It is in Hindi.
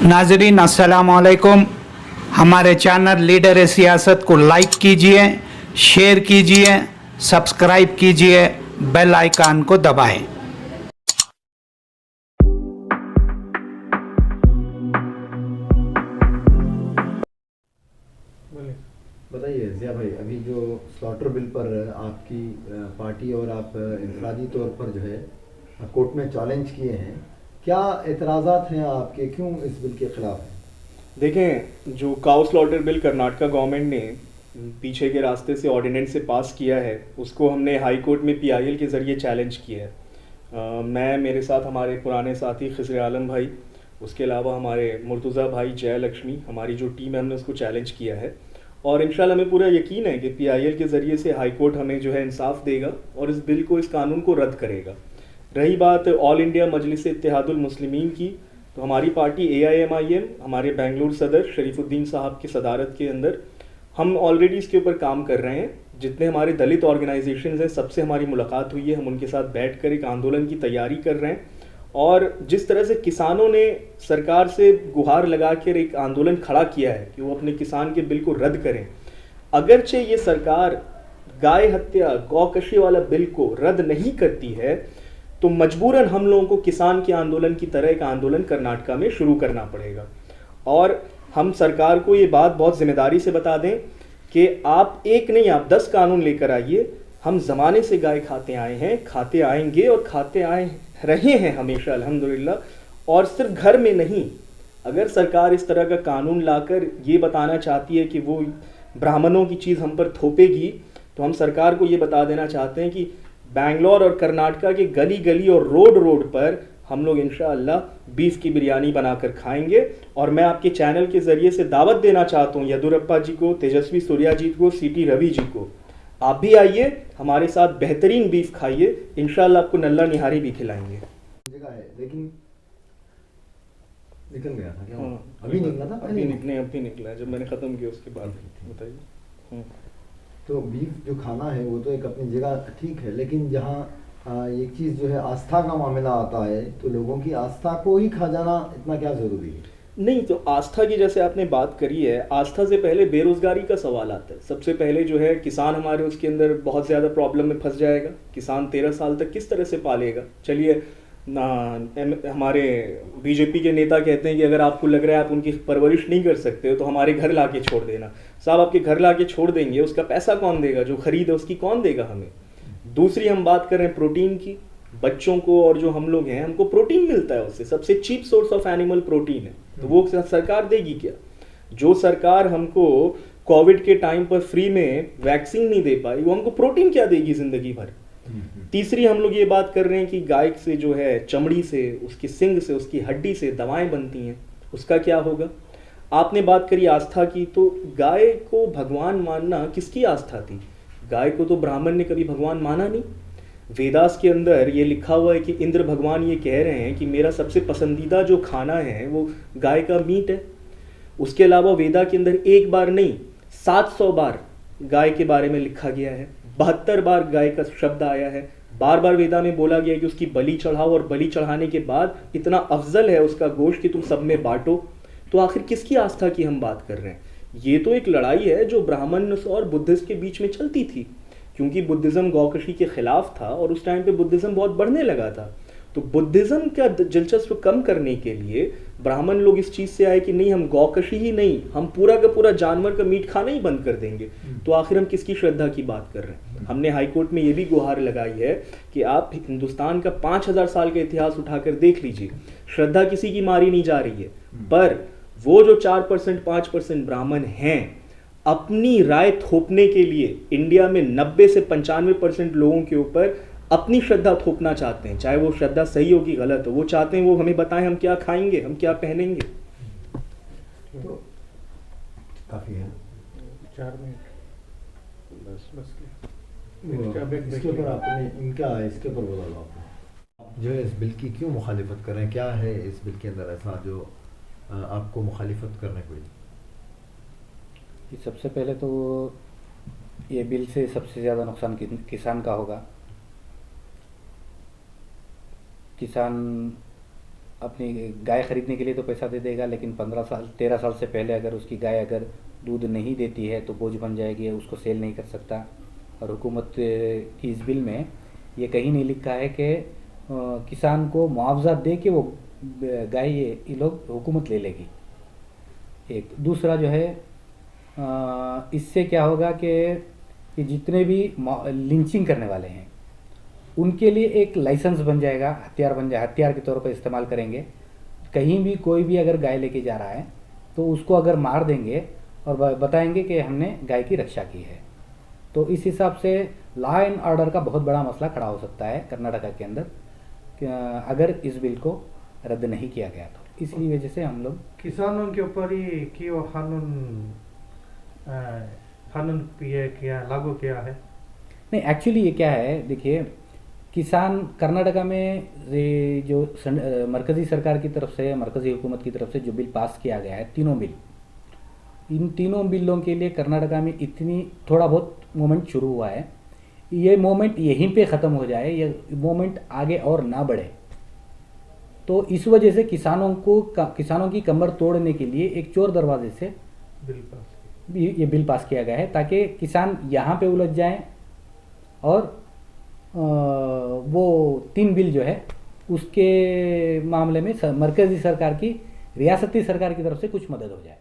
नाजरीन अस्सलाम वालेकुम। हमारे चैनल लीडर सियासत को लाइक कीजिए, शेयर कीजिए, सब्सक्राइब कीजिए, बेल आइकन को दबाएं। बताइए ज़िया भाई, अभी जो स्लॉटर बिल पर आपकी पार्टी और आप इंफरादी तौर पर जो है कोर्ट में चैलेंज किए हैं, क्या एतराज़ात हैं आपके, क्यों इस बिल के ख़िलाफ़ हैं? देखें, जो cow slaughter bill Karnataka government ने पीछे के रास्ते से ऑर्डिनेंस से पास किया है, उसको हमने हाई कोर्ट में पीआईएल के ज़रिए चैलेंज किया है। मैं, मेरे साथ हमारे पुराने साथी खिज़र आलम भाई, उसके अलावा हमारे मुर्तज़ा भाई, जय लक्ष्मी, हमारी जो टीम है, हमने उसको चैलेंज किया है। और इंशाल्लाह हमें पूरा यकीन है कि पीआईएल के ज़रिए से हाई कोर्ट हमें जो है इंसाफ देगा और इस बिल को, इस कानून को रद्द करेगा। रही बात ऑल इंडिया मजलिस इत्तेहादुल मुस्लिमीन की, तो हमारी पार्टी AIMIM, हमारे बेंगलुरु सदर शरीफुद्दीन साहब की सदारत के अंदर हम ऑलरेडी इसके ऊपर काम कर रहे हैं। जितने हमारे दलित ऑर्गेनाइजेशंस हैं, सबसे हमारी मुलाकात हुई है, हम उनके साथ बैठकर एक आंदोलन की तैयारी कर रहे हैं। और जिस तरह से किसानों ने सरकार से गुहार लगा कर एक आंदोलन खड़ा किया है कि वो अपने किसान के बिल को रद्द करें, अगरचे ये सरकार गाय हत्या, गौकशी वाला बिल को रद्द नहीं करती है, तो मजबूरन हम लोगों को किसान के आंदोलन की तरह एक आंदोलन कर्नाटका में शुरू करना पड़ेगा। और हम सरकार को ये बात बहुत जिम्मेदारी से बता दें कि आप एक नहीं, आप 10 कानून लेकर आइए। हम ज़माने से गाय खाते आए हैं, खाते आएंगे और खाते आए रहे हैं हमेशा, अल्हम्दुलिल्लाह। और सिर्फ घर में नहीं, अगर सरकार इस तरह का कानून लाकर ये बताना चाहती है कि वो ब्राह्मणों की चीज़ हम पर थोपेगी, तो हम सरकार को ये बता देना चाहते हैं कि बैंगलोर और कर्नाटका के गली गली और रोड रोड पर हम लोग इंशाअल्लाह बीफ की बिरयानी बनाकर खाएंगे। और मैं आपके चैनल के ज़रिए से दावत देना चाहता हूँ यदुरप्पा जी को, तेजस्वी सूर्याजीत को, CT रवि जी को, आप भी आइए, हमारे साथ बेहतरीन बीफ खाइए, इंशाअल्लाह आपको नल्ला निहारी भी खिलाएंगे। जगह है, लेकिन निकल गया था क्या? अभी निकला था? अभी निकला है, जब मैंने ख़त्म किया उसके बाद। बताइए। तो बीफ जो खाना है वो तो एक अपनी जगह ठीक है, लेकिन जहाँ एक चीज़ जो है आस्था का मामला आता है, तो लोगों की आस्था को ही खा जाना इतना क्या ज़रूरी है? नहीं, तो आस्था की जैसे आपने बात करी है, आस्था से पहले बेरोजगारी का सवाल आता है। सबसे पहले जो है किसान हमारे उसके अंदर बहुत ज़्यादा प्रॉब्लम में फंस जाएगा। किसान 13 साल तक किस तरह से पालेगा? चलिए ना, हमारे बीजेपी के नेता कहते हैं कि अगर आपको लग रहा है आप उनकी परवरिश नहीं कर सकते हो तो हमारे घर ला के छोड़ देना। साहब, आपके घर ला के छोड़ देंगे, उसका पैसा कौन देगा? जो खरीद है उसकी कौन देगा हमें? दूसरी हम बात कर रहे हैं प्रोटीन की। बच्चों को और जो हम लोग हैं, हमको प्रोटीन मिलता है उससे, सबसे cheap source of animal protein है, तो वो सरकार देगी क्या? जो सरकार हमको कोविड के टाइम पर फ्री में वैक्सीन नहीं दे पाई, वो हमको प्रोटीन क्या देगी जिंदगी भर? तीसरी हम लोग ये बात कर रहे हैं कि गाय से जो है चमड़ी से, उसकी सिंग से, उसकी हड्डी से दवाएं बनती हैं, उसका क्या होगा? आपने बात करी आस्था की, तो गाय को भगवान मानना किसकी आस्था थी? गाय को तो ब्राह्मण ने कभी भगवान माना नहीं। वेदास के अंदर ये लिखा हुआ है कि इंद्र भगवान ये कह रहे हैं कि मेरा सबसे पसंदीदा जो खाना है वो गाय का मीट है। उसके अलावा वेदा के अंदर एक बार नहीं 700 बार गाय के बारे में लिखा गया है, 72 बार गाय का शब्द आया है। बार बार वेदा में बोला गया है कि उसकी बलि चढ़ाओ, और बलि चढ़ाने के बाद इतना अफजल है उसका गोश्त कि तुम सब में बांटो। तो आखिर किसकी आस्था की हम बात कर रहे हैं? ये तो एक लड़ाई है जो ब्राह्मण और बुद्धिस्ट के बीच में चलती थी, क्योंकि बुद्धिज़्म गौकशी के खिलाफ था और उस टाइम पे बुद्धिज़्म बहुत बढ़ने लगा था। तो बुद्धिज़्म का दिलचस्प कम करने के लिए ब्राह्मण लोग इस चीज़ से आए कि नहीं, हम गौकशी ही नहीं, हम पूरा का पूरा जानवर का मीट खाना ही बंद कर देंगे। तो आखिर हम किसकी श्रद्धा की बात कर रहे हैं? हमने हाई कोर्ट में ये भी गुहार लगाई है कि आप हिंदुस्तान का 5000 साल का इतिहास उठाकर देख लीजिए, श्रद्धा किसी की मारी नहीं जा रही है, पर वो जो 4% 5% ब्राह्मण हैं, अपनी राय थोपने के लिए इंडिया में 90 से 95% लोगों के ऊपर अपनी श्रद्धा थोपना चाहते हैं। चाहे वो श्रद्धा सही हो कि गलत हो, वो चाहते हैं वो हमें बताएं हम क्या खाएंगे, हम क्या पहनेंगे। तो काफ़ी है 4 मिनट बस इसके ऊपर आपने इसके ऊपर बोला आपने जो है इस बिल की क्यों मुखालिफत कर रहे हैं? क्या है इस बिल के अंदर ऐसा जो आपको मुखालिफत करने पड़ी? सबसे पहले तो ये बिल से सबसे ज़्यादा नुकसान किसान का होगा। किसान अपनी गाय खरीदने के लिए तो पैसा दे देगा, लेकिन 13 साल से पहले अगर उसकी गाय अगर दूध नहीं देती है तो बोझ बन जाएगी, उसको सेल नहीं कर सकता। और हुकूमत की इस बिल में ये कहीं नहीं लिखा है कि किसान को मुआवजा दे के वो गाय ये लोग हुकूमत ले लेगी। एक दूसरा जो है इससे क्या होगा कि जितने भी लिंचिंग करने वाले हैं उनके लिए एक लाइसेंस बन जाएगा, हथियार के तौर पर इस्तेमाल करेंगे। कहीं भी कोई भी अगर गाय लेके जा रहा है तो उसको अगर मार देंगे और बताएंगे कि हमने गाय की रक्षा की है, तो इस हिसाब से लॉ एंड ऑर्डर का बहुत बड़ा मसला खड़ा हो सकता है कर्नाटका के अंदर अगर इस बिल को रद्द नहीं किया गया तो। इसी वजह से हम लोग किसानों के ऊपर ही कि वो कानून ये किया लागू किया है। नहीं, एक्चुअली ये क्या है, देखिए किसान कर्नाटका में ये जो मरकज़ी सरकार की तरफ से, मरकज़ी हुकूमत की तरफ से जो बिल पास किया गया है, तीनों बिल, इन तीनों बिलों के लिए कर्नाटका में इतनी थोड़ा बहुत मूवमेंट शुरू हुआ है। ये मूवमेंट यहीं पे ख़त्म हो जाए, ये मूवमेंट आगे और ना बढ़े, तो इस वजह से किसानों की कमर तोड़ने के लिए एक चोर दरवाजे से ये बिल पास किया गया है, ताकि किसान यहाँ पे उलझ जाएं और वो 3 बिल जो है उसके मामले में मरकज़ी सरकार की, रियासती सरकार की तरफ से कुछ मदद हो जाए।